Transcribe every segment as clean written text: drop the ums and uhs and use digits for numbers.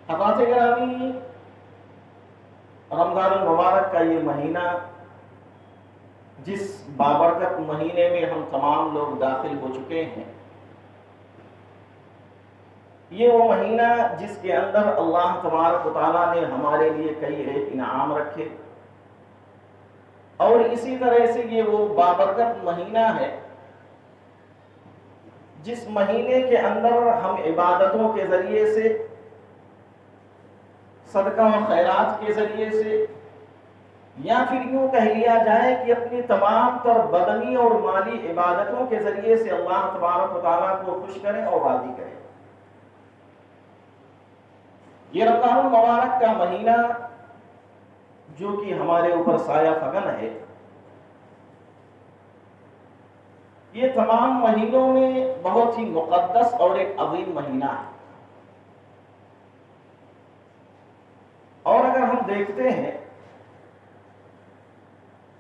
حضرات گرامی، رمضان المبارک کا یہ مہینہ، جس بابرکت مہینے میں ہم تمام لوگ داخل ہو چکے ہیں، یہ وہ مہینہ جس کے اندر اللہ تبارک و تعالیٰ نے ہمارے لیے کئی ایک انعام رکھے، اور اسی طرح سے یہ وہ بابرکت مہینہ ہے جس مہینے کے اندر ہم عبادتوں کے ذریعے سے، صدقہ و خیرات کے ذریعے سے، یا پھر یوں کہہ لیا جائے کہ اپنی تمام تر بدنی اور مالی عبادتوں کے ذریعے سے اللہ تبارک و تعالیٰ کو خوش کریں اور راضی کریں۔ یہ رمضان المبارک کا مہینہ جو کہ ہمارے اوپر سایہ فگن ہے، یہ تمام مہینوں میں بہت ہی مقدس اور ایک عظیم مہینہ ہے۔ اور اگر ہم دیکھتے ہیں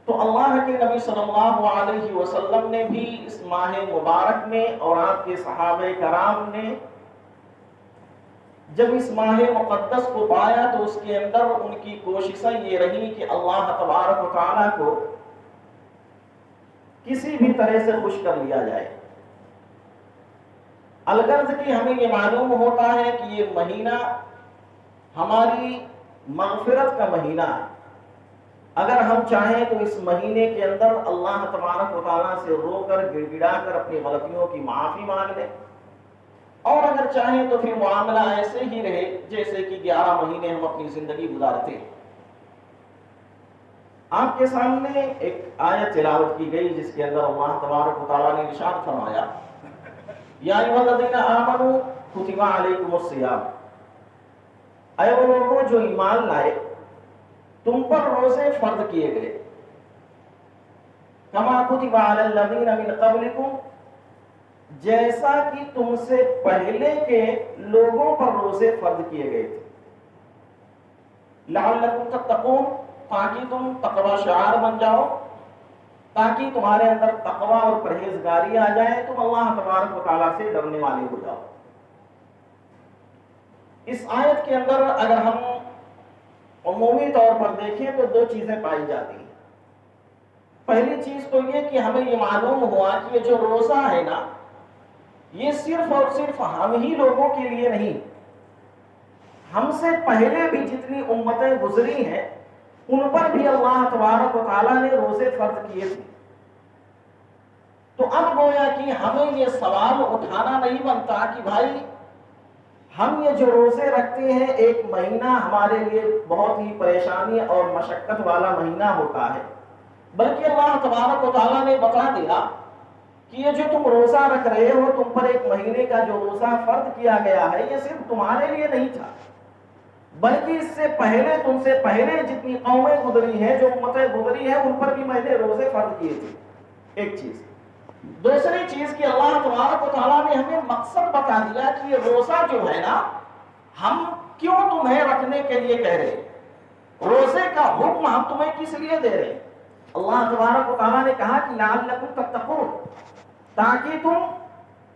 تو اللہ کے نبی صلی اللہ علیہ وسلم نے بھی اس ماہ مبارک میں، اور آپ کے صحابہ کرام نے جب اس ماہ مقدس کو پایا تو اس کے اندر ان کی کوششیں یہ رہی کہ اللہ تبارک و تعالیٰ کو کسی بھی طرح سے خوش کر لیا جائے۔ الغرض کہ ہمیں یہ معلوم ہوتا ہے کہ یہ مہینہ ہماری مغفرت کا مہینہ ہے۔ اگر ہم چاہیں تو اس مہینے کے اندر اللہ تبارک و تعالیٰ سے رو کر گڑ گڑا کر اپنی غلطیوں کی معافی مانگ لیں، اور اگر چاہیں تو پھر معاملہ ایسے ہی رہے جیسے کہ 11 مہینے ہم اپنی زندگی گزارتے ہیں۔ آپ کے سامنے ایک آیت تلاوت کی گئی جس کے اندر اللہ تبارک و تعالیٰ نے ارشاد فرمایا، یا ایھا الذین آمنوا کتب علیکم الصیام، اے وہ لوگوں جو ایمان لائے، تم پر روزے فرض کیے گئے، کما کتب علی الذین من قبلکم، جیسا کہ تم سے پہلے کے لوگوں پر روزے فرض کیے گئے تھے، لعلکم تتقون، تاکہ تم تقوی شعار بن جاؤ، تاکہ تمہارے اندر تقوی اور پرہیزگاری آ جائے، تم اللہ تبارک و تعالیٰ سے ڈرنے والے ہو جاؤ۔ اس آیت کے اندر اگر ہم عمومی طور پر دیکھیں تو دو چیزیں پائی جاتی ہیں۔ پہلی چیز تو یہ کہ ہمیں یہ معلوم ہوا کہ یہ جو روزہ ہے نا، یہ صرف اور صرف ہم ہی لوگوں کے لیے نہیں، ہم سے پہلے بھی جتنی امتیں گزری ہیں ان پر بھی اللہ تبارک و تعالیٰ نے روزے فرض کیے تھے۔ تو اب گویا کہ ہمیں یہ سوال اٹھانا نہیں بنتا کہ بھائی ہم یہ جو روزے رکھتے ہیں، ایک مہینہ ہمارے لیے بہت ہی پریشانی اور مشقت والا مہینہ ہوتا ہے، بلکہ اللہ تبارک و تعالیٰ نے بتا دیا کہ یہ جو تم روزہ رکھ رہے ہو، تم پر ایک مہینے کا جو روزہ فرض کیا گیا ہے، یہ صرف تمہارے لیے نہیں تھا، بلکہ اس سے پہلے، تم سے پہلے جتنی قومیں گزری ہیں، جو امتیں گزری ہیں، ان پر بھی میں نے روزے فرض کیے تھے۔ ایک چیز۔ دوسری چیز کہ اللہ تبارک و تعالیٰ نے ہمیں مقصد بتا دیا کہ یہ روزہ جو ہے نا، ہم کیوں تمہیں رکھنے کے لیے کہہ رہے ہیں، روزے کا حکم ہم تمہیں کس لیے دے رہے ہیں۔ اللہ تبارک و تعالیٰ نے کہا کہ لعلکم تتقون، تاکہ تم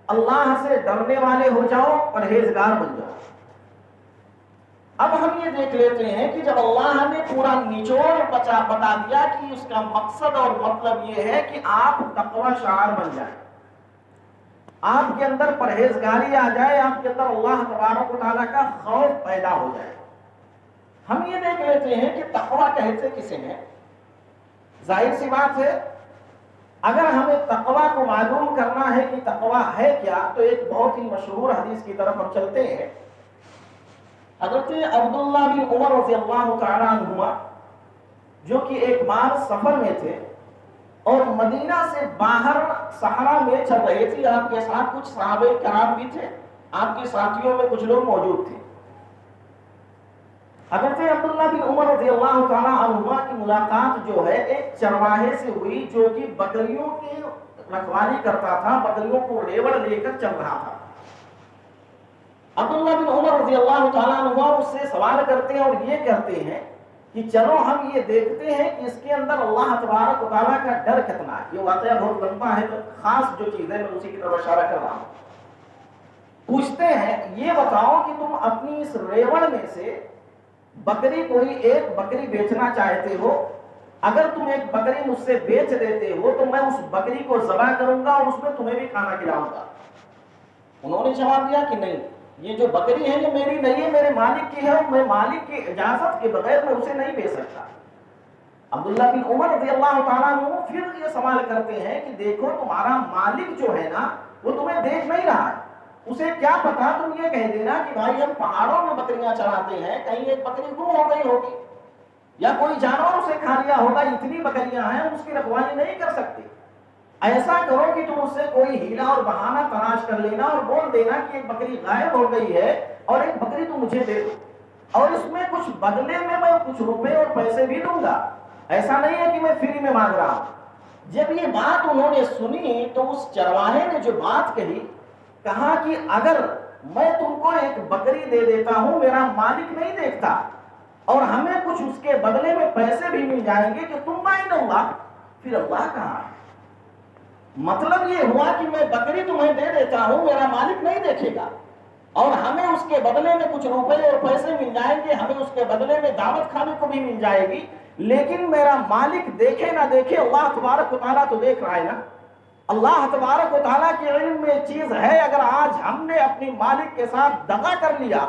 اللہ سے ڈرنے والے ہو جاؤ، پرہیزگار بن جاؤ۔ اب ہم یہ دیکھ لیتے ہیں کہ جب اللہ نے پورا نچوڑ بتا دیا کہ اس کا مقصد اور مطلب یہ ہے کہ آپ تقوی شعار بن جائیں، آپ کے اندر پرہیزگاری آ جائے، آپ کے اندر اللہ تبارک و تعالیٰ کا خوف پیدا ہو جائے، ہم یہ دیکھ لیتے ہیں کہ تقوی کہتے کسے ہیں۔ ظاہر سی بات ہے، اگر ہمیں تقوی کو معلوم کرنا ہے کہ تقوی ہے کیا، تو ایک بہت ہی مشہور حدیث کی طرف ہم چلتے ہیں۔ حضرت عبداللہ بن عمر رضی اللہ تعالیٰ عنہما، جو کہ ایک بار سفر میں تھے اور مدینہ سے باہر صحرا میں چل رہے تھے، آپ کے ساتھ کچھ صحابہ کرام بھی تھے، آپ کے ساتھیوں میں کچھ لوگ موجود تھے۔ حضرت عبداللہ بن عمر رضی اللہ تعالیٰ عنہما کی ملاقات جو ہے ایک چرواہے سے ہوئی، جو کہ بکریوں کی رکھوالی کرتا تھا، بکریوں کو ریوڑ لے کر چل رہا تھا۔ عبداللہ بن عمر رضی اللہ تعالیٰ عنہ اس سے سوال کرتے ہیں اور یہ کہتے ہیں کہ چلو ہم یہ دیکھتے ہیں کہ اس کے اندر اللہ تبارک و تعالیٰ کا ڈر کتنا ہے۔ یہ واقعہ بہت لمبا ہے، تو خاص جو چیز ہے میں اسی کی طرف اشارہ کر رہا ہوں۔ پوچھتے ہیں یہ بتاؤ کہ تم اپنی اس ریوڑ میں سے بکری کوئی ایک بکری بیچنا چاہتے ہو، اگر تم ایک بکری مجھ سے بیچ دیتے ہو تو میں اس بکری کو ذبح کروں گا اور اس میں تمہیں بھی کھانا کھلاؤں گا۔ انہوں نے جواب دیا کہ نہیں، یہ جو بکری ہے یہ میری نہیں ہے، میرے مالک کی ہے، اور میں مالک کی اجازت کے بغیر میں اسے نہیں بیچ سکتا۔ عبداللہ بن عمر رضی اللہ تعالیٰ عنہ پھر یہ سوال کرتے ہیں کہ دیکھو تمہارا مالک جو ہے نا وہ تمہیں دیکھ نہیں رہا ہے، اسے کیا پتا تم یہ کہہ دینا کہ بھائی ہم پہاڑوں میں بکریاں چراتے ہیں، کہیں ایک بکری گم ہو گئی ہوگی یا کوئی جانور اسے کھا لیا ہوگا، اتنی بکریاں ہیں ہم اس کی رکھوالی نہیں کر سکتے۔ ایسا کرو کہ تم اس سے کوئی ہیلا اور بہانہ تلاش کر لینا اور بول دینا کہ ایک بکری غائب ہو گئی ہے اور ایک بکری تم مجھے دے دو، اور اس میں کچھ بدلے میں کچھ روپے اور پیسے بھی دوں گا، ایسا نہیں ہے کہ میں فری میں مانگ رہا ہوں۔ جب یہ بات انہوں نے سنی تو اس چرواہے نے جو بات کہی، کہا کہ اگر میں تم کو ایک بکری دے دیتا ہوں، میرا مالک نہیں دیکھتا، اور ہمیں کچھ اس کے بدلے میں پیسے بھی مل جائیں گے کہ تم مائن اللہ، پھر اللہ کہاں ہے؟ مطلب یہ ہوا کہ میں بکری تمہیں دے دیتا ہوں، میرا مالک نہیں دیکھے گا، اور ہمیں اس کے بدلے میں کچھ روپے اور پیسے مل جائیں گے، ہمیں اس کے بدلے میں دعوت کھانے کو بھی مل جائے گی، لیکن میرا مالک دیکھے نہ دیکھے اللہ تبارک و تعالیٰ تو دیکھ رہا ہے نا۔ اللہ تبارک و تعالیٰ کے علم میں چیز ہے، اگر آج ہم نے اپنی مالک کے ساتھ دغا کر لیا،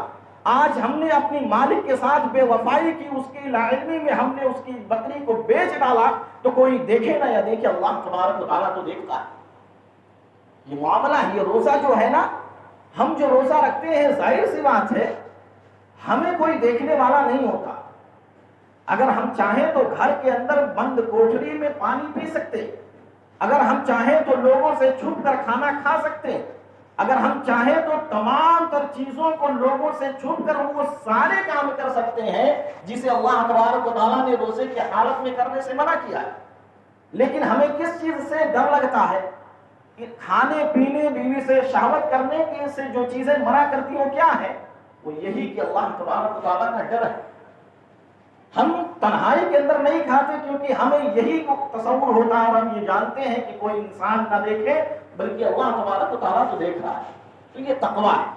آج ہم نے اپنی مالک کے ساتھ بے وفائی کی، اس کی لاعلمی میں ہم نے اس کی بکری کو بیچ ڈالا، تو کوئی دیکھے نہ یا دیکھے اللہ تبارک و تعالیٰ تو دیکھتا ہے۔ یہ معاملہ ہے، یہ روزہ جو ہے نا، ہم جو روزہ رکھتے ہیں ظاہر سی بات ہے ہمیں کوئی دیکھنے والا نہیں ہوتا، اگر ہم چاہیں تو گھر کے اندر بند کوٹھری میں پانی پی سکتے، اگر ہم چاہیں تو لوگوں سے چھپ کر کھانا کھا سکتے، اگر ہم چاہیں تو تمام تر چیزوں کو لوگوں سے چھپ کر وہ سارے کام کر سکتے ہیں جسے اللہ تبارک و تعالیٰ نے روزے کی حالت میں کرنے سے منع کیا ہے۔ لیکن ہمیں کس چیز سے ڈر لگتا ہے؟ کہ کھانے پینے، بیوی سے شہوت کرنے کی سے جو چیزیں منع کرتی ہیں کیا ہے؟ وہ یہی کہ اللہ تبارک و تعالیٰ کا ڈر ہے۔ ہم تنہائی کے اندر نہیں کھاتے کیونکہ ہمیں یہی تصور ہوتا ہے اور ہم یہ جانتے ہیں کہ کوئی انسان نہ دیکھے بلکہ اللہ تبارک و تعالیٰ تو دیکھ رہا ہے، تو یہ تقویٰ ہے۔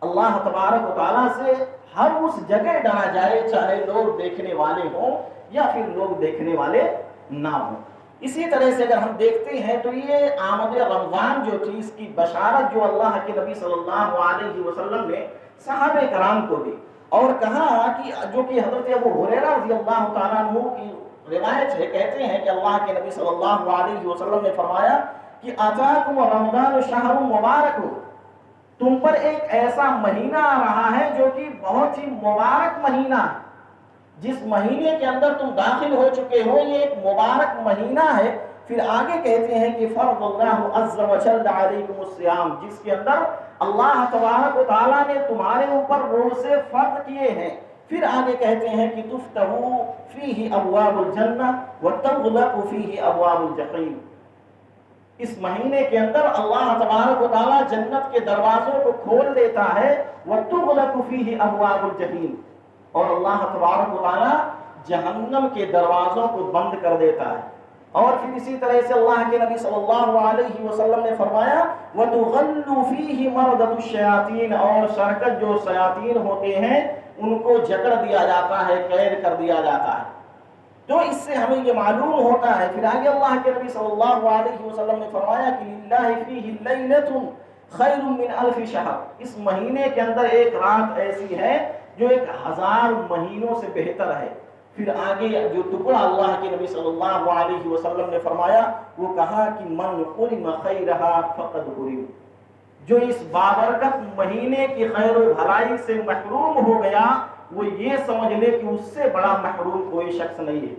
اللہ تبارک و تعالیٰ سے ہر اس جگہ ڈرا جائے چاہے لوگ دیکھنے والے ہوں یا پھر لوگ دیکھنے والے نہ ہوں۔ اسی طرح سے اگر ہم دیکھتے ہیں تو یہ آمد رمضان جو تھی، اس کی بشارت جو اللہ کے نبی صلی اللہ علیہ وسلم نے صحابہ کرام کو دی، اور کہا کہ جو کہ حضرت ابو ہریرہ رضی اللہ تعالیٰ عنہ کی روایت ہے، کہتے ہیں کہ اللہ کے نبی صلی اللہ علیہ وسلم نے فرمایا کہ آتاکم رمضان شہر مبارک، تم پر ایک ایسا مہینہ آ رہا ہے جو کہ بہت ہی مبارک مہینہ ہے، جس مہینے کے اندر تم داخل ہو چکے ہو یہ ایک مبارک مہینہ ہے۔ پھر آگے کہتے ہیں کہ فرض اللہ عز و جل علیکم الصیام، جس کے اندر اللہ تبارک و تعالیٰ نے تمہارے اوپر روزے فرض کیے ہیں۔ پھر آگے کہتے ہیں کہ تفتح فیہ ابواب الجنہ وتغلق فیہ ابواب الجحیم، اس مہینے کے اندر اللہ تبارک و تعالیٰ جنت کے دروازوں کو کھول دیتا ہے، وتغلق فیہ ابواب الجحیم، اور اللہ تبارک و تعالیٰ جہنم کے دروازوں کو بند کر دیتا ہے۔ اور پھر اسی طرح سے اللہ کے نبی صلی اللہ علیہ وسلم نے فرمایا وَتُغَلُّ فِيهِ مَرْدَةُ الشَّيَاطِينَ، اور شرکت جو شیاطین ہوتے ہیں ان کو جکڑ دیا جاتا ہے، قید کر دیا جاتا ہے۔ تو اس سے ہمیں یہ معلوم ہوتا ہے۔ پھر آگے اللہ کے نبی صلی اللہ علیہ وسلم نے فرمایا کہ لِلَّهِ فِيهِ لَيْلَةٌ خَيْرٌ مِّنْ أَلْفِ شَهْرٍ، اس مہینے کے اندر ایک رات ایسی ہے جو 1000 مہینوں سے بہتر ہے۔ پھر آگے جو ٹکڑا اللہ کے نبی صلی اللہ علیہ وسلم نے فرمایا وہ کہا کہ من حرم خیرہا فقد حرم، جو اس بابرکت مہینے کی خیر و بھلائی سے محروم ہو گیا وہ یہ سمجھ لے کہ اس سے بڑا محروم کوئی شخص نہیں ہے۔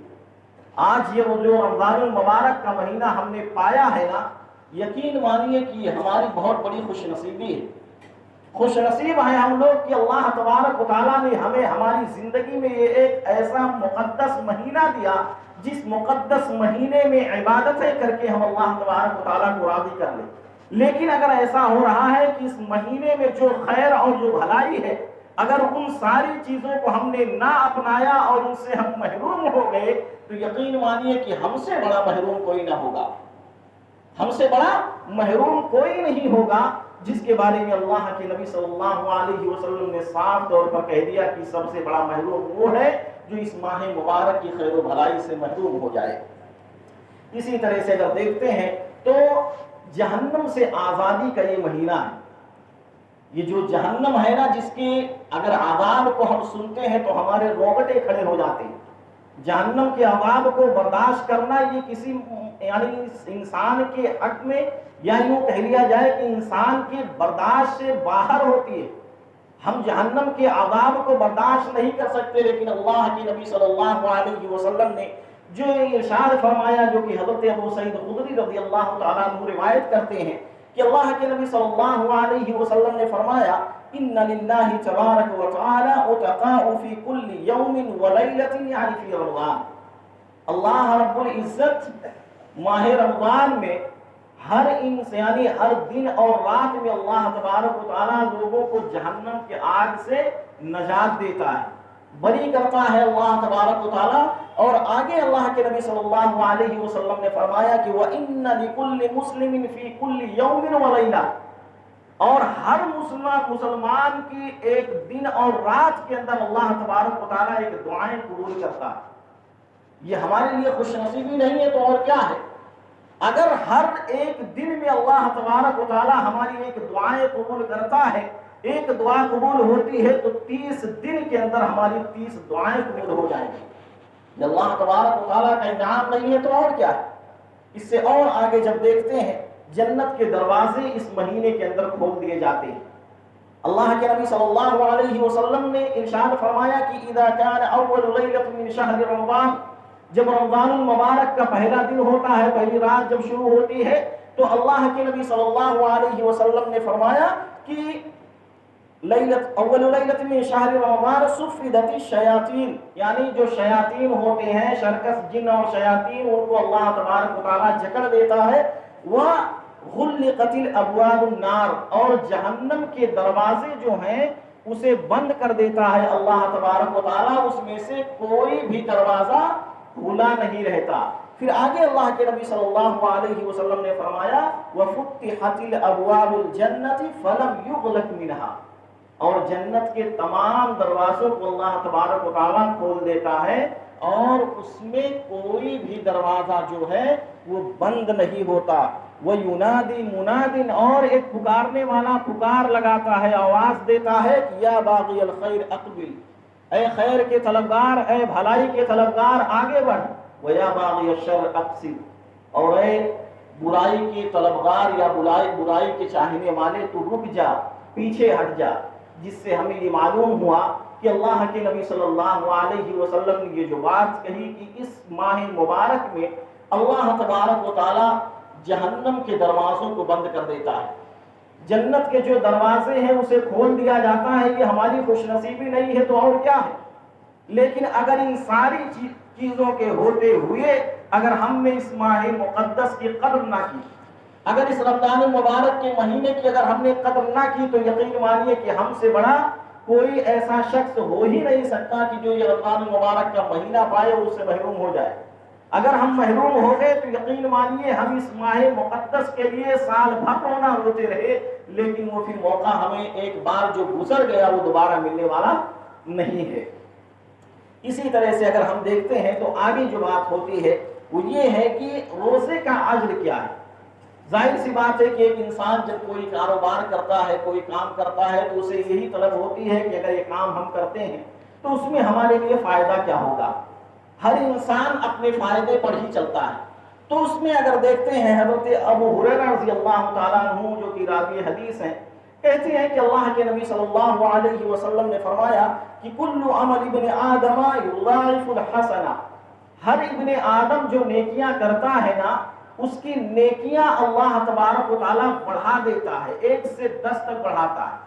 آج یہ جو رمضان المبارک کا مہینہ ہم نے پایا ہے نا، یقین مانیے کہ یہ ہماری بہت بڑی خوش نصیبی ہے۔ خوش نصیب ہیں ہم لوگ کہ اللہ تبارک و تعالیٰ نے ہمیں ہماری زندگی میں یہ ایک ایسا مقدس مہینہ دیا جس مقدس مہینے میں عبادتیں کر کے ہم اللہ تبارک و تعالیٰ کو راضی کر لیں۔ لیکن اگر ایسا ہو رہا ہے کہ اس مہینے میں جو خیر اور جو بھلائی ہے، اگر ان ساری چیزوں کو ہم نے نہ اپنایا اور ان سے ہم محروم ہو گئے تو یقین مانیے کہ ہم سے بڑا محروم کوئی نہ ہوگا، ہم سے بڑا محروم کوئی نہیں ہوگا۔ جس کے بارے میں اللہ کے نبی صلی اللہ علیہ وسلم نے صاف طور پر کہہ دیا کہ سب سے بڑا محروم وہ ہے جو اس ماہ مبارک کی خیر و بھلائی سے محروم ہو جائے۔ اسی طرح سے اگر دیکھتے ہیں تو جہنم سے آزادی کا یہ مہینہ ہے۔ یہ جو جہنم ہے نا، جس کے اگر عذاب کو ہم سنتے ہیں تو ہمارے رونگٹے کھڑے ہو جاتے ہیں۔ جہنم کے عذاب کو برداشت کرنا یہ کسی یعنی انسان کے حق میں، یا یوں کہہ لیا جائے کہ انسان کی برداشت سے باہر ہوتی ہے۔ ہم جہنم کے عذاب کو برداشت نہیں کر سکتے، لیکن اللہ کے نبی صلی اللہ علیہ وسلم نے جو ارشاد فرمایا، جو کہ حضرت ابو سعید خدری رضی اللہ تعالیٰ عنہ روایت کرتے ہیں کہ اللہ کے نبی صلی اللہ علیہ وسلم نے فرمایا ان للہ تبارک و تعالی اتقاء فی کل یوم و لیلۃ یعنی فی رمضان۔ اللہ رب العزت ماہ رمضان میں ہر یعنی ہر دن اور رات میں اللہ تبارک و تعالیٰ لوگوں کو جہنم کے آگ سے نجات دیتا ہے، بری کرتا ہے اللہ تبارک و تعالیٰ۔ اور آگے اللہ کے نبی صلی اللہ علیہ وسلم نے فرمایا کہ وَإِنَّ لِكُلِّ مُسْلِمٍ فِي كُلِّ يَوْمٍ وَلَيْلَةٍ، اور ہر مسلمان کی ایک دن اور رات کے اندر اللہ تبارک و تعالیٰ ایک دعائیں قبول کرتا ہے۔ یہ ہمارے لیے خوش نصیبی نہیں ہے تو اور کیا ہے؟ اگر ہر ایک دن میں اللہ تبارک و تعالیٰ ہماری ایک دعائیں قبول کرتا ہے، ایک دعا قبول ہوتی ہے تو 30 دن کے اندر ہماری 30 دعائیں قبول ہو جائیں گی۔ یہ اللہ تبارک و تعالیٰ کا انعام نہیں ہے تو اور کیا ہے؟ اس سے اور آگے جب دیکھتے ہیں، جنت کے دروازے اس مہینے کے اندر کھول دیے جاتے ہیں۔ اللہ کے نبی صلی اللہ علیہ وسلم نے ارشاد فرمایا کہ اذا كان اول لیلۃ من شہر رمضان، جب رمضان المبارک کا پہلا دن ہوتا ہے، پہلی رات جب شروع ہوتی ہے، تو اللہ کے نبی صلی اللہ علیہ وسلم نے فرمایا کہ اول لیلۃ من شہر رمضان صفدت الشیاطین، یعنی جو شیاطین ہوتے ہیں، شرکس جن اور شیاطین، ان کو اللہ تبارک و تعالیٰ جکڑ دیتا ہے۔ وغلقت الابواب النار، اور جہنم کے دروازے جو ہیں اسے بند کر دیتا ہے اللہ تبارک و تعالیٰ، اس میں سے کوئی بھی دروازہ کھلا نہیں رہتا۔ پھر آگے اللہ کے نبی صلی اللہ علیہ وسلم نے فرمایا وفتحت الابواب الجنۃ فلم یغلق منها، اور جنت کے تمام دروازوں کو اللہ تبارک و تعالیٰ کھول دیتا ہے اور اس میں کوئی بھی دروازہ جو ہے وہ بند نہیں ہوتا۔ وَيُنَادِي مُنَادٍ، اور ایک پکارنے والا پکار لگاتا ہے، آواز دیتا ہے کہ یا باغی الخیر اقبل، اے خیر کے طلبگار، اے بھلائی کے طلبگار آگے بڑھ۔ وَيَا بَاغِيَ الشَّرِّ اقْصِرْ، اور اے برائی کے طلبگار یا برائی کے چاہنے والے تو رک جا، پیچھے ہٹ جا۔ جس سے ہمیں یہ معلوم ہوا کہ اللہ کے نبی صلی اللہ علیہ وسلم نے یہ جو بات کہی کہ اس ماہ مبارک میں اللہ تبارک و تعالیٰ جہنم کے دروازوں کو بند کر دیتا ہے، جنت کے جو دروازے ہیں اسے کھول دیا جاتا ہے۔ یہ ہماری خوش نصیبی نہیں ہے تو اور کیا ہے؟ لیکن اگر ان ساری چیزوں کے ہوتے ہوئے اگر ہم نے اس ماہ مقدس کی قدر نہ کی، اگر اس رمضان المبارک کے مہینے کی اگر ہم نے قدر نہ کی، تو یقین مانیے کہ ہم سے بڑا کوئی ایسا شخص ہو ہی نہیں سکتا کہ جو یہ رمضان المبارک کا مہینہ پائے اور اس سے محروم ہو جائے۔ اگر ہم محروم ہو گئے تو یقین مانیے ہم اس ماہ مقدس کے لیے سال بھر رونا روتے رہے، لیکن وہ پھر موقع ہمیں ایک بار جو گزر گیا وہ دوبارہ ملنے والا نہیں ہے۔ اسی طرح سے اگر ہم دیکھتے ہیں تو آگے جو بات ہوتی ہے وہ یہ ہے کہ روزے کا اجر کیا ہے۔ ظاہر سی بات ہے کہ ایک انسان جب کوئی کاروبار کرتا ہے، کوئی کام کرتا ہے، تو اسے یہی طلب ہوتی ہے کہ اگر یہ کام ہم کرتے ہیں تو اس میں ہمارے لیے فائدہ کیا ہوگا۔ ہر انسان اپنے فائدے پر ہی چلتا ہے۔ تو اس میں اگر دیکھتے ہیں حضرت ابو ہریرہ رضی اللہ تعالیٰ عنہ جو کہ راوی حدیث ہیں، کہتے ہیں کہ اللہ کے نبی صلی اللہ علیہ وسلم نے فرمایا کہ کل عمل ابن آدم یضاعف الحسنہ، ہر ابن آدم جو نیکیاں کرتا ہے نا، اس کی نیکیاں اللہ تبارک و تعالیٰ بڑھا دیتا ہے، 1 سے 10 تک بڑھاتا ہے،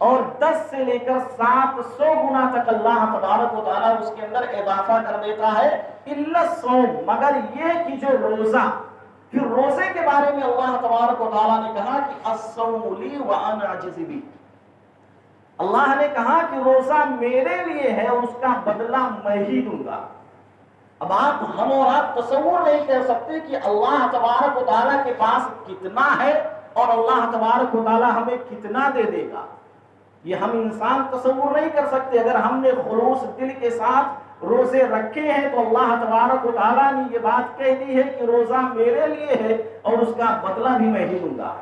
اور 10 سے لے کر 700 گنا تک اللہ تبارک و تعالیٰ اس کے اندر اضافہ کر دیتا ہے، الا الصوم، مگر یہ کہ جو روزہ، پھر روزے کے بارے میں اللہ تبارک و تعالیٰ نے کہا کہ الصوم لی وانا اجزی بہ، اللہ نے کہا کہ روزہ میرے لیے ہے اور اس کا بدلہ میں ہی دوں گا۔ اب ہم اور آپ تصور نہیں کر سکتے کہ اللہ تبارک و تعالیٰ کے پاس کتنا ہے اور اللہ تبارک و تعالیٰ ہمیں کتنا دے دے گا، یہ ہم انسان تصور نہیں کر سکتے۔ اگر ہم نے خلوص دل کے ساتھ روزے رکھے ہیں تو اللہ تبارک و تعالیٰ نے یہ بات کہہ دی ہے کہ روزہ میرے لیے ہے اور اس کا بدلہ بھی میں ہی دوں گا۔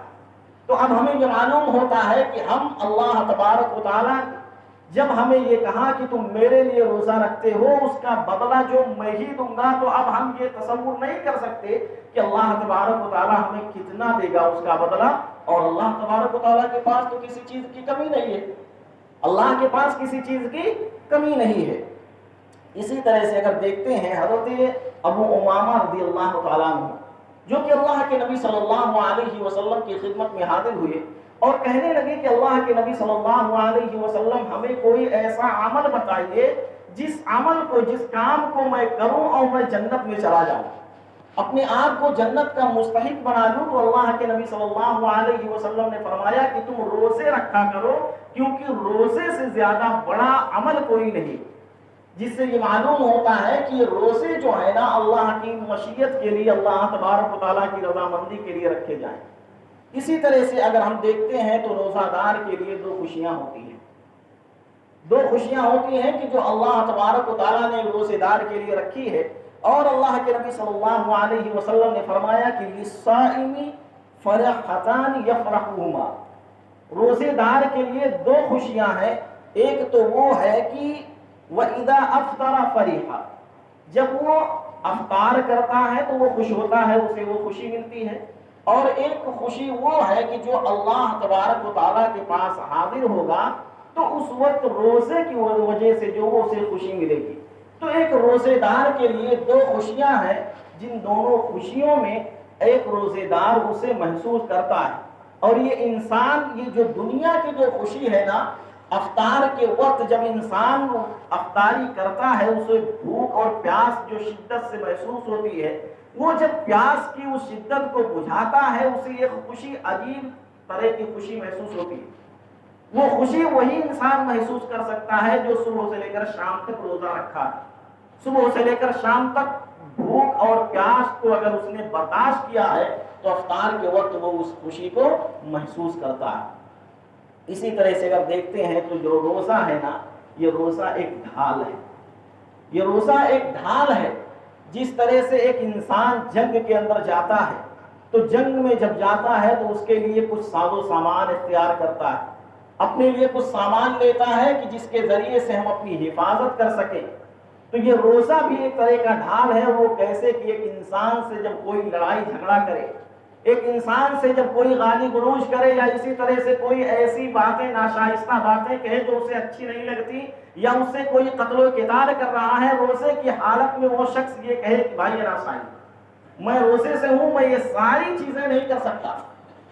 تو اب ہمیں یہ معلوم ہوتا ہے کہ ہم اللہ تبارک و تعالیٰ جب ہمیں یہ کہا کہ تم میرے لیے روزہ رکھتے ہو اس کا بدلہ جو میں ہی دوں گا، تو اب ہم یہ تصور نہیں کر سکتے کہ اللہ تبارک و تعالیٰ ہمیں کتنا دے گا اس کا بدلہ۔ اور اللہ تبارک و تعالیٰ کے پاس تو کسی چیز کی کمی نہیں ہے، اللہ کے پاس کسی چیز کی کمی نہیں ہے۔ اسی طرح سے اگر دیکھتے ہیں حضرت ابو امامہ رضی اللہ تعالیٰ عنہ، جو کہ اللہ کے نبی صلی اللہ علیہ وسلم کی خدمت میں حاضر ہوئے اور کہنے لگے کہ اللہ کے نبی صلی اللہ علیہ وسلم ہمیں کوئی ایسا عمل بتائیے جس عمل کو، جس کام کو میں کروں اور میں جنت میں چلا جاؤں، اپنے آپ کو جنت کا مستحق بنا لوں۔ تو اللہ کے نبی صلی اللہ علیہ وسلم نے فرمایا کہ تم روزے رکھا کرو، کیونکہ روزے سے زیادہ بڑا عمل کوئی نہیں۔ جس سے یہ معلوم ہوتا ہے کہ یہ روزے جو ہے نا اللہ کی مشیت کے لیے، اللہ تبارک و تعالیٰ کی رضامندی کے لیے رکھے جائیں۔ اسی طرح سے اگر ہم دیکھتے ہیں تو روزہ دار کے لیے دو خوشیاں ہوتی ہیں، دو خوشیاں ہوتی ہیں کہ جو اللہ تبارک و تعالیٰ نے روزے دار کے لیے رکھی ہے۔ اور اللہ کے نبی صلی اللہ علیہ وسلم نے فرمایا کہ للصائم فرحتان یفرحهما، روزے دار کے لیے دو خوشیاں ہیں۔ ایک تو وہ ہے کہ وَإِذَا أَفْطَرَ فَرِحَ، جب وہ افطار کرتا ہے تو وہ خوش ہوتا ہے، اسے وہ خوشی ملتی ہے۔ اور ایک خوشی وہ ہے کہ جو اللہ تبارک و تعالیٰ کے پاس حاضر ہوگا تو اس وقت روزے کی وجہ سے جو وہ اسے خوشی ملے گی۔ تو ایک روزے دار کے لیے دو خوشیاں ہیں، جن دونوں خوشیوں میں ایک روزے دار اسے محسوس کرتا ہے۔ اور یہ انسان، یہ جو دنیا کی جو خوشی ہے نا، افطار کے وقت جب انسان افطاری کرتا ہے اسے بھوک اور پیاس جو شدت سے محسوس ہوتی ہے، وہ جب پیاس کی اس شدت کو بجھاتا ہے اسے ایک خوشی، عجیب طرح کی خوشی محسوس ہوتی ہے۔ وہ خوشی وہی انسان محسوس کر سکتا ہے جو صبح سے لے کر شام تک روزہ رکھا ہے۔ صبح سے لے کر شام تک بھوک اور پیاس کو اگر اس نے برداشت کیا ہے تو افطار کے وقت وہ اس خوشی کو محسوس کرتا ہے۔ اسی طرح سے اگر دیکھتے ہیں تو جو روزہ ہے نا، یہ روزہ ایک ڈھال ہے، یہ روزہ ایک ڈھال ہے۔ جس طرح سے ایک انسان جنگ کے اندر جاتا ہے تو جنگ میں جب جاتا ہے تو اس کے لیے کچھ ساز و سامان اختیار کرتا ہے، اپنے لیے کچھ سامان لیتا ہے کہ جس کے ذریعے سے ہم اپنی حفاظت کر سکیں۔ تو یہ روزہ بھی ایک طرح کا ڈھال ہے۔ وہ کیسے کہ ایک انسان سے جب کوئی لڑائی جھگڑا کرے، ایک انسان سے جب کوئی گالی گلوچ کرے یا اسی طرح سے کوئی ایسی باتیں، ناشائستہ باتیں کہے جو اسے اچھی نہیں لگتی، یا اس سے کوئی قتل و قتال کر رہا ہے، روزے کی حالت میں وہ شخص یہ کہے کہ بھائی ناشائی، میں روزے سے ہوں، میں یہ ساری چیزیں نہیں کر سکتا۔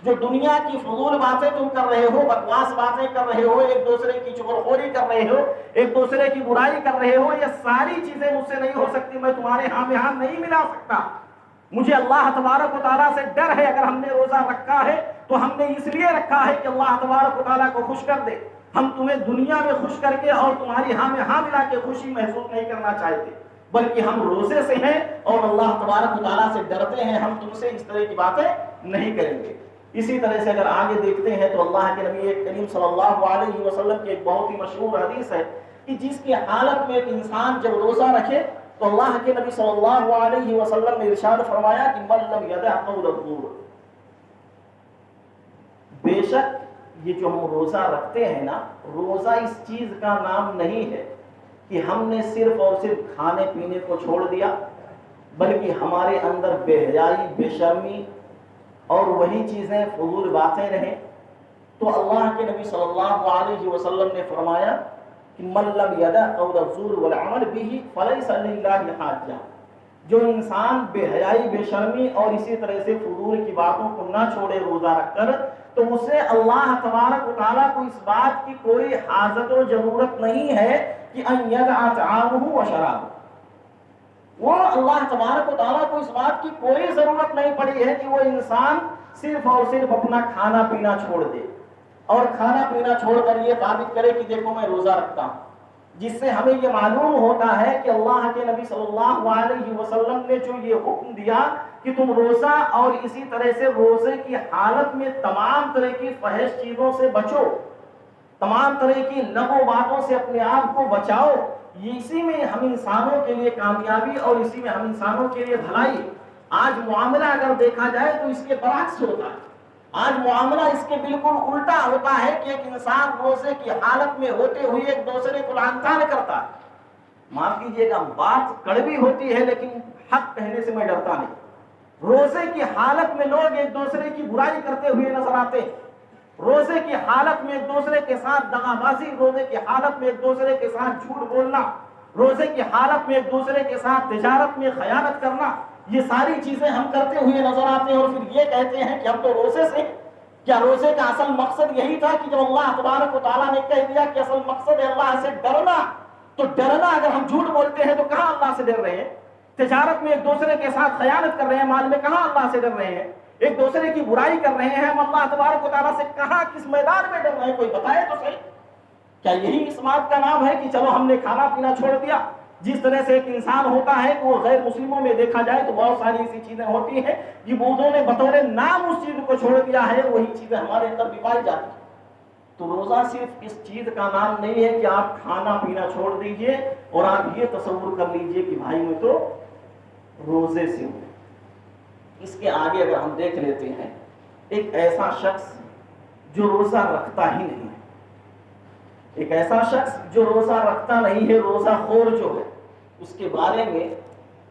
جو دنیا کی فضول باتیں تم کر رہے ہو، بکواس باتیں کر رہے ہو، ایک دوسرے کی چغلخوری کر رہے ہو، ایک دوسرے کی برائی کر رہے ہو، یہ ساری چیزیں مجھ سے نہیں ہو سکتی، میں تمہارے ہاں نہیں ملا سکتا۔ مجھے اللہ تبارک و تعالیٰ سے ڈر ہے۔ اگر ہم نے روزہ رکھا ہے تو ہم نے اس لیے رکھا ہے کہ اللہ تبارک و تعالیٰ کو خوش کر دے۔ ہم تمہیں دنیا میں خوش کر کے اور تمہاری ہاں ملا کے خوشی محسوس نہیں کرنا چاہتے، بلکہ ہم روزے سے ہیں اور اللہ تبارک و تعالیٰ سے ڈرتے ہیں، ہم تم سے اس طرح کی باتیں نہیں کریں گے۔ اسی طرح سے اگر آگے دیکھتے ہیں تو اللہ کے نبی کریم صلی اللہ علیہ وسلم کی ایک بہت ہی مشہور حدیث ہے کہ جس کی حالت میں ایک انسان جب روزہ رکھے تو اللہ کے نبی صلی اللہ علیہ وسلم نے ارشاد فرمایا کہ من لم یدع قول الزور، بے شک یہ جو ہم روزہ رکھتے ہیں نا، روزہ اس چیز کا نام نہیں ہے کہ ہم نے صرف اور صرف کھانے پینے کو چھوڑ دیا، بلکہ ہمارے اندر بے حیائی، بے شرمی اور وہی چیزیں فضول باتیں رہیں۔ تو اللہ کے نبی صلی اللہ علیہ وسلم نے فرمایا کہ من لم یدع قول الزور والعمل به فلیس للہ حاجہ، جو انسان بے حیائی، بے شرمی اور اسی طرح سے فضول کی باتوں کو نہ چھوڑے روزہ رکھ کر، تو اسے اللہ تبارک و تعالیٰ کو اس بات کی کوئی حاجت و ضرورت نہیں ہے کہ ان یدع طعامہ و شرابہ، وہ اللہ تبارک و تعالیٰ کو اس بات کی کوئی ضرورت نہیں پڑی ہے کہ وہ انسان صرف اور صرف اپنا کھانا پینا چھوڑ دے اور کھانا پینا چھوڑ کر یہ ثابت کرے کہ دیکھو میں روزہ رکھتا ہوں۔ جس سے ہمیں یہ معلوم ہوتا ہے کہ اللہ کے نبی صلی اللہ علیہ وسلم نے جو یہ حکم دیا کہ تم روزہ اور اسی طرح سے روزے کی حالت میں تمام طرح کی فحش چیزوں سے بچو، تمام طرح کی لغو باتوں سے اپنے آپ کو بچاؤ، اسی میں ہم انسانوں کے لیے کامیابی اور اسی میں ہم انسانوں کے لیے بھلائی۔ آج معاملہ اگر دیکھا جائے تو اس کے برعکس ہوتا ہے، آج معاملہ اس کے بالکل الٹا ہوتا ہے کہ ایک انسان روزے کی حالت میں ہوتے ہوئے ایک دوسرے کو لعن طعن کرتا ہے۔ معاف کیجیے گا، بات کڑوی ہوتی ہے لیکن حق کہنے سے میں ڈرتا نہیں۔ روزے کی حالت میں لوگ ایک دوسرے کی برائی کرتے ہوئے نظر آتے ہیں، روزے کی حالت میں ایک دوسرے کے ساتھ دغا بازی، روزے کی حالت میں ایک دوسرے کے ساتھ جھوٹ بولنا، روزے کی حالت میں ایک دوسرے کے ساتھ تجارت میں خیانت کرنا، یہ ساری چیزیں ہم کرتے ہوئے نظر آتے ہیں اور پھر یہ کہتے ہیں کہ ہم تو روزے سے۔ کیا روزے کا اصل مقصد یہی تھا کہ جب اللہ تبارک و تعالیٰ نے کہہ دیا کہ اصل مقصد ہے اللہ سے ڈرنا، تو ڈرنا اگر ہم جھوٹ بولتے ہیں تو کہاں اللہ سے ڈر رہے ہیں؟ تجارت میں ایک دوسرے کے ساتھ خیانت کر رہے ہیں، مال میں کہاں اللہ سے ڈر رہے ہیں؟ ایک دوسرے کی برائی کر رہے ہیں، ہم اللہ تبارک و تعالیٰ سے کہاں کس میدان میں ڈر رہے ہیں؟ کوئی بتائے تو صحیح۔ کیا یہی اس بات کا نام ہے کہ چلو ہم نے کھانا پینا چھوڑ دیا؟ جس طرح سے ایک انسان ہوتا ہے کہ وہ غیر مسلموں میں دیکھا جائے تو بہت ساری ایسی چیزیں ہوتی ہیں یہودوں نے بطور نام اس چیز کو چھوڑ دیا ہے، وہی چیزیں ہمارے اندر بھی پائی جاتی ہیں۔ تو روزہ صرف اس چیز کا نام نہیں ہے کہ آپ کھانا پینا چھوڑ دیجئے اور آپ یہ تصور کر لیجئے کہ بھائی میں تو روزے سے ہوں۔ اس کے آگے اگر ہم دیکھ لیتے ہیں، ایک ایسا شخص جو روزہ رکھتا ہی نہیں ہے، ایک ایسا شخص جو روزہ رکھتا نہیں ہے، روزہ خور جو ہے، اس کے بارے میں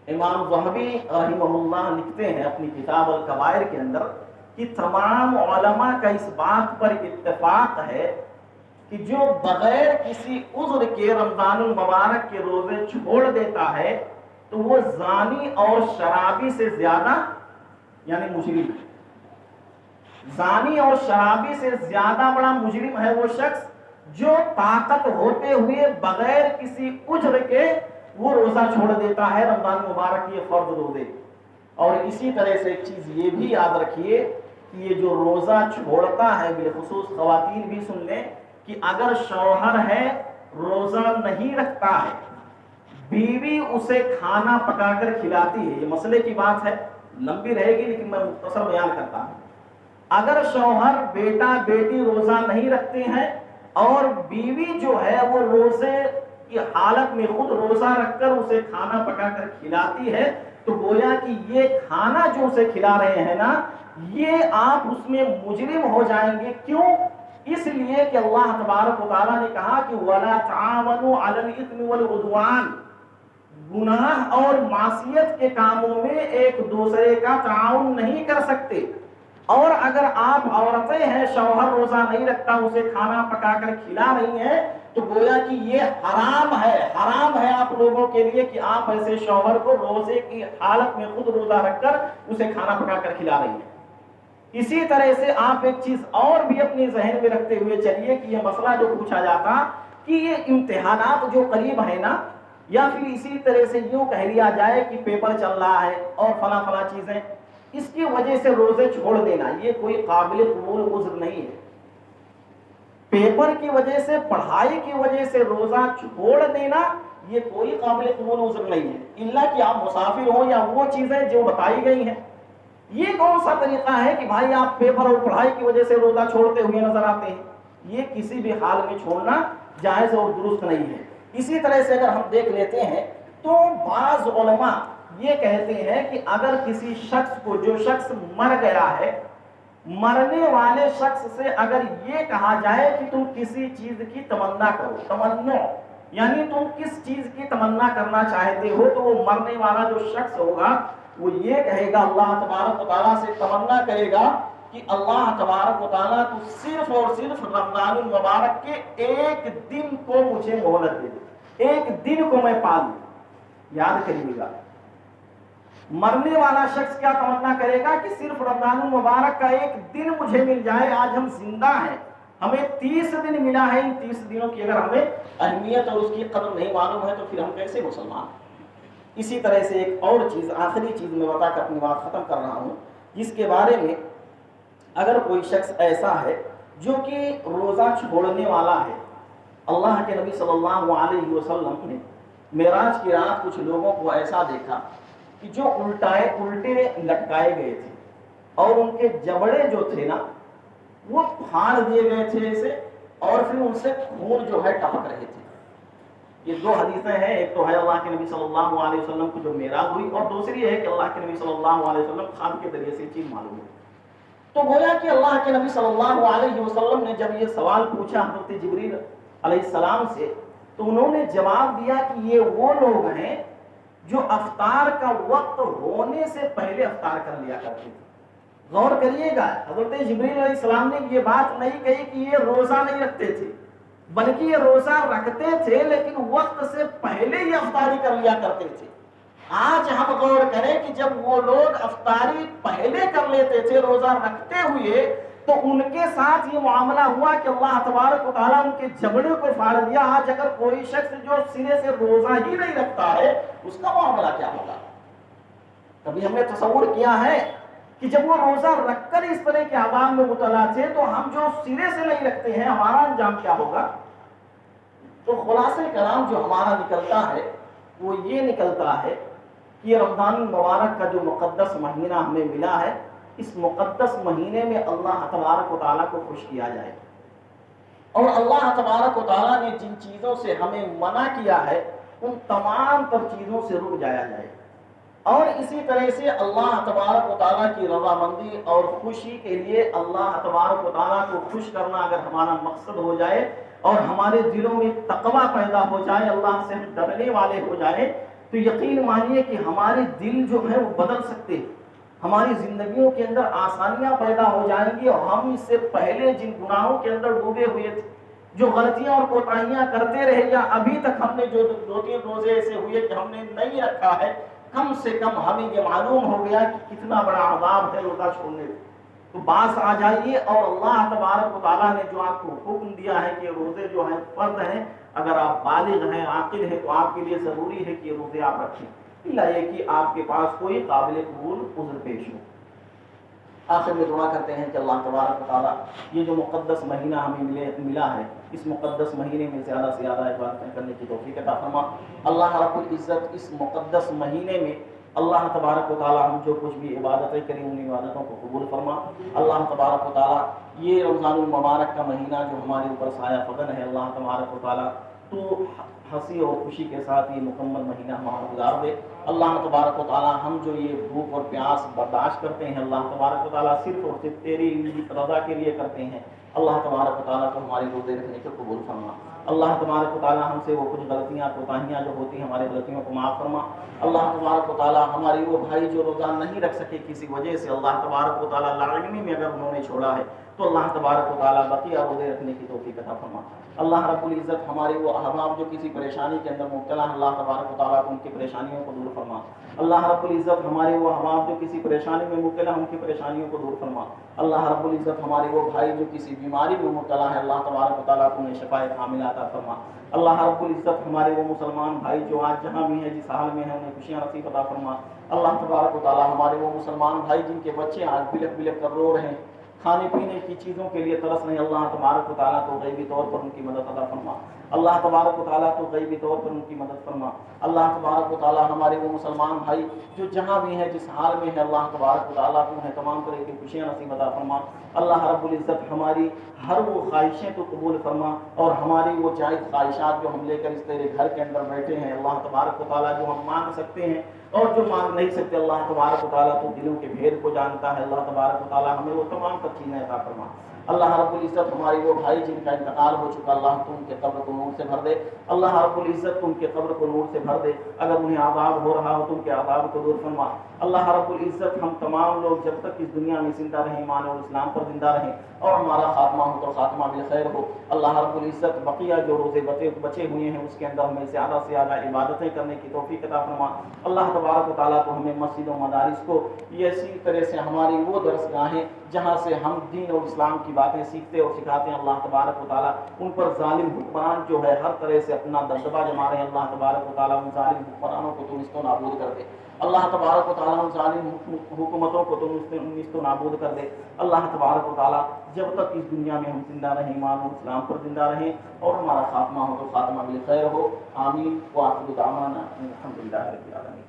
امام ذہبی رحمہ اللہ لکھتے ہیں اپنی کتاب الکبائر کے اندر کہ تمام علماء کا اس بات پر اتفاق ہے کہ جو بغیر کسی عذر کے رمضان المبارک کے روزے چھوڑ دیتا ہے تو وہ زانی اور شرابی سے زیادہ یعنی مجرم ہے۔ زانی اور شرابی سے زیادہ بڑا مجرم ہے وہ شخص جو طاقت ہوتے ہوئے بغیر کسی عذر کے وہ روزہ چھوڑ دیتا ہے، رمضان مبارک یہ فرض روزے۔ اور اسی طرح سے ایک چیز یہ بھی یاد رکھیے کہ یہ جو روزہ چھوڑتا ہے، بالخصوص خواتین بھی سن لیں کہ اگر شوہر ہے روزہ نہیں رکھتا ہے، بیوی اسے کھانا پکا کر کھلاتی ہے، یہ مسئلے کی بات ہے، لمبی رہے گی لیکن میں مختصر بیان کرتا ہوں۔ اگر شوہر بیٹا بیٹی روزہ نہیں رکھتے ہیں اور بیوی جو ہے وہ روزے کی حالت میں خود روزہ رکھ کر اسے کھانا پکا کر کھلاتی ہے، تو گویا کہ یہ کھانا جو اسے کھلا رہے ہیں نا، یہ آپ اس میں مجرم ہو جائیں گے۔ کیوں؟ اس لیے کہ اللہ تبارک و تعالیٰ نے کہا کہ وَلَا تَعَاوَنُوا عَلَى الْإِثْمِ وَالْعُدْوَانِ، گناہ اور معصیت کے کاموں میں ایک دوسرے کا تعاون نہیں کر سکتے۔ اور اگر آپ عورتیں ہیں، شوہر روزہ نہیں رکھتا، اسے کھانا پکا کر کھلا رہی ہیں، تو گویا کہ یہ حرام ہے آپ لوگوں کے لیے کہ آپ ایسے شوہر کو روزے کی حالت میں خود روزہ رکھ کر اسے کھانا پکا کر کھلا رہی ہیں۔ اسی طرح سے آپ ایک چیز اور بھی اپنے ذہن میں رکھتے ہوئے چلیے کہ یہ مسئلہ جو پوچھا جاتا کہ یہ امتحانات جو قریب ہے نا، یا پھر اسی طرح سے یوں کہہ لیا جائے کہ پیپر چل رہا ہے اور فلاں فلاں چیزیں، اس کی وجہ سے روزے چھوڑ دینا یہ کوئی قابل قبول عذر نہیں ہے۔ پیپر کی وجہ سے، پڑھائی کی وجہ سے روزہ چھوڑ دینا یہ کوئی قابل قبول عذر نہیں ہے، الا کہ آپ مسافر ہوں یا وہ چیزیں جو بتائی گئی ہیں۔ یہ کون سا طریقہ ہے کہ بھائی آپ پیپر اور پڑھائی کی وجہ سے روزہ چھوڑتے ہوئے نظر آتے ہیں؟ یہ کسی بھی حال میں چھوڑنا جائز اور درست نہیں ہے۔ اسی طرح سے اگر ہم دیکھ لیتے ہیں تو بعض علماء یہ کہتے ہیں کہ اگر کسی شخص کو، جو شخص مر گیا ہے، مرنے والے شخص سے اگر یہ کہا جائے کہ تم کسی چیز کی تمنا کرو، تمنا یعنی تم کس چیز کی تمنا کرنا چاہتے ہو، تو وہ مرنے والا جو شخص ہوگا وہ یہ کہے گا، اللہ تبارک و تعالیٰ سے تمنا کرے گا کہ اللہ تبارک و تعالیٰ تو صرف اور صرف رمضان المبارک کے ایک دن کو مجھے مہلت دے دے، ایک دن کو میں پا لوں۔ یاد کریے گا، مرنے والا شخص کیا تمنا کرے گا کہ صرف رمضان المبارک کا ایک دن مجھے مل جائے۔ آج ہم زندہ ہیں، ہمیں 30 دن ملا ہے، ان 30 دنوں کی اگر ہمیں اہمیت اور اس کی قدر نہیں معلوم ہے تو پھر ہم کیسے مسلمان ہیں؟ اسی طرح سے ایک اور چیز، آخری چیز میں بتا کر اپنی بات ختم کر رہا ہوں، جس کے بارے میں اگر کوئی شخص ایسا ہے جو کہ روزہ چھوڑنے والا ہے اللہ کے نبی صلی اللہ علیہ وسلم نے معراج کی رات کچھ لوگوں کو ایسا دیکھا کہ جو الٹے لٹکائے گئے تھے اور ان کے جبڑے جو تھے نا وہ پھاڑ دیے گئے تھے ایسے، اور پھر ان سے خون جو ہے ٹپک رہے تھے۔ یہ دو حدیثیں ہیں، ایک تو ہے اللہ کے نبی صلی اللہ علیہ وسلم کو جو معراج ہوئی، اور دوسری ہے کہ اللہ کے نبی صلی اللہ علیہ وسلم خواب کے ذریعے سے چیز معلوم ہوئی۔ تو گویا کہ اللہ کے نبی صلی اللہ علیہ وسلم نے جب یہ سوال پوچھا حضرت جبریل علیہ السلام سے، تو انہوں نے جواب دیا کہ یہ وہ لوگ ہیں جو افطار کا وقت ہونے سے پہلے افطار کر لیا کرتے تھے۔ غور کریے گا، حضرت جبریل علیہ السلام نے یہ بات نہیں کہی کہ یہ روزہ نہیں رکھتے تھے، بلکہ یہ روزہ رکھتے تھے لیکن وقت سے پہلے ہی افطاری کر لیا کرتے تھے۔ آج ہم غور کریں کہ جب وہ لوگ افطاری پہلے کر لیتے تھے روزہ رکھتے ہوئے، تو ان کے ساتھ یہ معاملہ ہوا کہ اللہ تبارک و تعالیٰ ان کے جبڑے کو پھاڑ دیا۔ آج اگر کوئی شخص جو سرے سے روزہ ہی نہیں رکھتا ہے، اس کا معاملہ کیا ہوگا؟ کبھی ہم نے تصور کیا ہے کہ جب وہ روزہ رکھ کر اس طرح کے عذاب میں مبتلا تھے تو ہم جو سرے سے نہیں رکھتے ہیں ہمارا انجام کیا ہوگا؟ تو خلاصہ کلام جو ہمارا نکلتا ہے وہ یہ نکلتا ہے کہ رمضان المبارک کا جو مقدس مہینہ ہمیں ملا ہے، اس مقدس مہینے میں اللہ تبارک و تعالیٰ کو خوش کیا جائے، اور اللہ تبارک و تعالیٰ نے جن چیزوں سے ہمیں منع کیا ہے ان تمام تر چیزوں سے رک جایا جائے، اور اسی طرح سے اللہ تبارک و تعالیٰ کی رضامندی اور خوشی کے لیے اللہ تبارک و تعالیٰ کو خوش کرنا اگر ہمارا مقصد ہو جائے اور ہمارے دلوں میں تقویٰ پیدا ہو جائے، اللہ سے ہم ڈرنے والے ہو جائیں، تو یقین مانیے کہ ہمارے دل جو ہے وہ بدل سکتے ہیں، ہماری زندگیوں کے اندر آسانیاں پیدا ہو جائیں گی، اور ہم اس سے پہلے جن گناہوں کے اندر ڈوبے ہوئے تھے، جو غلطیاں اور کوتاہیاں کرتے رہے، یا ابھی تک ہم نے جو 2-3 روزے ایسے ہوئے کہ ہم نے نہیں رکھا ہے، کم سے کم ہمیں یہ معلوم ہو گیا کہ کتنا بڑا عذاب ہے روزہ چھوڑنے سے۔ تو باز آ جائیے، اور اللہ تبارک و تعالیٰ نے جو آپ کو حکم دیا ہے کہ روزے جو ہیں فرض ہیں، اگر آپ بالغ ہیں، عاقل ہیں، تو آپ کے لیے ضروری ہے کہ یہ روزے آپ رکھیں، الا یہ کہ آپ کے پاس کوئی قابل قبول عذر پیش ہو۔ آخر میں دعا کرتے ہیں کہ اللہ تبارک و تعالیٰ یہ جو مقدس مہینہ ہمیں ملا ہے، اس مقدس مہینے میں زیادہ سے زیادہ عبادتیں کرنے کی توفیق عطا فرما۔ اللہ رب العزت اس مقدس مہینے میں اللہ تبارک و تعالیٰ ہم جو کچھ بھی عبادتیں کریں ان عبادتوں کو قبول فرما۔ اللہ تبارک و تعالیٰ یہ رمضان المبارک کا مہینہ جو ہمارے اوپر سایہ فگن ہے، اللہ تبارک و تعالیٰ تو ہنسی اور خوشی کے ساتھ یہ مکمل مہینہ ہمارا گزار دے۔ اللہ تبارک و تعالیٰ ہم جو یہ بھوک اور پیاس برداشت کرتے ہیں، اللہ تبارک و تعالیٰ صرف اور صرف تیری رضا کے لیے کرتے ہیں، اللہ تبارک و تعالیٰ کو ہمارے روزے رکھنے کو قبول فرما۔ اللہ تبارک و تعالیٰ ہم سے وہ کچھ غلطیاں کوتاہیاں جو ہوتی ہیں ہماری غلطیوں کو معاف فرما۔ اللہ تبارک و تعالیٰ ہماری وہ بھائی جو روزہ نہیں رکھ سکے کسی وجہ سے، اللہ تبارک و تعالیٰ لاعلمی میں اگر انہوں نے چھوڑا ہے تو اللہ تبارک و تعالیٰ بقیہ روزے رکھنے کی توفیق عطا فرما۔ اللہ رب العزت ہمارے وہ احباب جو کسی پریشانی کے اندر مبتلا ہیں، اللہ تبارک و تعالیٰ کو ان کی پریشانیوں کو دور فرما۔ اللہ رب العزت ہمارے وہ احباب جو کسی پریشانی میں مبتلا ہیں ان کی پریشانیوں کو دور فرما۔ اللہ رب العزت ہمارے وہ بھائی جو کسی بیماری میں مبتلا ہے، اللہ تبارک و تعالیٰ کو انہیں شفاء کاملہ عطا فرما۔ اللہ رب العزت ہمارے وہ مسلمان بھائی جو آج جہاں بھی ہیں، جس حال میں ہیں، انہیں خوشیاں نصیب عطا فرما۔ اللہ تبارک و تعالیٰ ہمارے وہ مسلمان بھائی جن کے بچے آج بلک بلک کر رو رہے ہیں، کھانے پینے کی چیزوں کے لیے ترس رہے ہیں، اللہ تبارک و تعالیٰ تو غیبی طور پر ان کی مدد عطا فرما۔ اللہ تبارک و تعالیٰ تو غیبی طور پر ان کی مدد فرما۔ اللہ تبارک و تعالیٰ ہمارے وہ مسلمان بھائی جو جہاں بھی ہیں، جس حال میں ہے، اللہ تبارک و تعالیٰ تو انہیں تمام طرح کی خوشیاں نصیب عطا فرما۔ اللہ رب العزت ہماری ہر وہ خواہشیں تو قبول فرما، اور ہماری وہ جائز خواہشات جو ہم لے کر اس تیرے گھر کے اندر بیٹھے ہیں، اللہ تبارک و تعالیٰ جو ہم مانگ سکتے ہیں اور جو مانگ نہیں سکتے، اللہ تبارک و تعالیٰ تو دلوں کے بھید کو جانتا ہے، اللہ تبارک و تعالیٰ ہمیں وہ تمام تر چیزیں عطا فرما۔ اللہ رب العزت ہمارے وہ بھائی جن کا انتقال ہو چکا، اللہ تو ان کے قبر کو نور سے بھر دے۔ اللہ رب العزت ان کے قبر کو نور سے بھر دے، اگر انہیں عذاب ہو رہا ہو تو ان کے عذاب کو دور فرما۔ اللہ رب العزت ہم تمام لوگ جب تک اس دنیا میں زندہ رہیں، ایمان اور اسلام پر زندہ رہیں، اور ہمارا خاتمہ ہو تو خاتمہ بالخیر ہو۔ اللہ رب العزت بقیہ جو روزے بچے ہوئے ہیں اس کے اندر ہمیں زیادہ سے زیادہ عبادتیں کرنے کی توفیق عطا فرما۔ اللہ تبارک و تعالیٰ کو ہمیں مسجد و مدارس کو یہ اسی طرح سے ہماری وہ درسگاہیں جہاں سے ہم دین اور اسلام کی باتیں سیکھتے اور سکھاتے ہیں، اللہ تبارک و تعالیٰ ان پر ظالم حکمران جو ہے ہر طرح سے اپنا دبدبہ جما رہے ہیں، اللہ تبارک و تعالیٰ ان ظالم حکمرانوں کو تو نست و نابود کر دے۔ اللہ تبارک و تعالیٰ ان ظالم حکومتوں کو تو نیست و نابود کر دے. اللہ تبارک و تعالیٰ جب تک اس دنیا میں ہم زندہ رہیں ایمان و اسلام پر زندہ رہیں اور ہمارا خاتمہ ہو تو خاتمہ بالخیر ہو. آمین. وآخر دعوانا الحمدللہ رب العالمین.